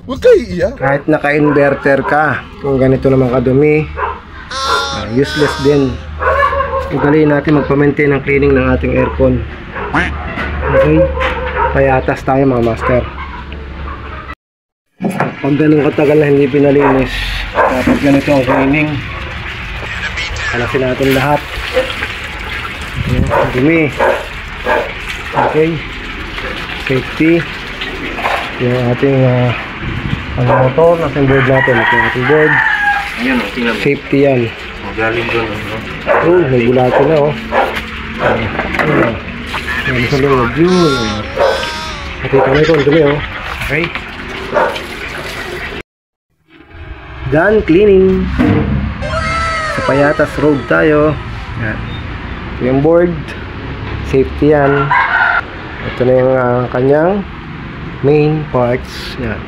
Huwag kayo iiyak. Kahit naka-inverter ka, kung ganito naman kadumi, useless din. Ugaliin natin magpa-maintain ng cleaning ng ating aircon. Okay, payatas tayo mga master. Pag ganun katagal na hindi pinalinis, dapat ganito ang cleaning. Halasin natin lahat. Dumi. Okay, safety. Yung ating motor, nasa board natin. Ito yung ating board. Safety yan. Magaling doon, no? Oh, may bulate na, oh. Yan sa loob yun. Nakita mo ito, ang dumi, oh. Okay. Done cleaning. Sa Payatas Road tayo. Yan. Ito yung board. Safety yan. Ito na yung kanyang main parts. Yan.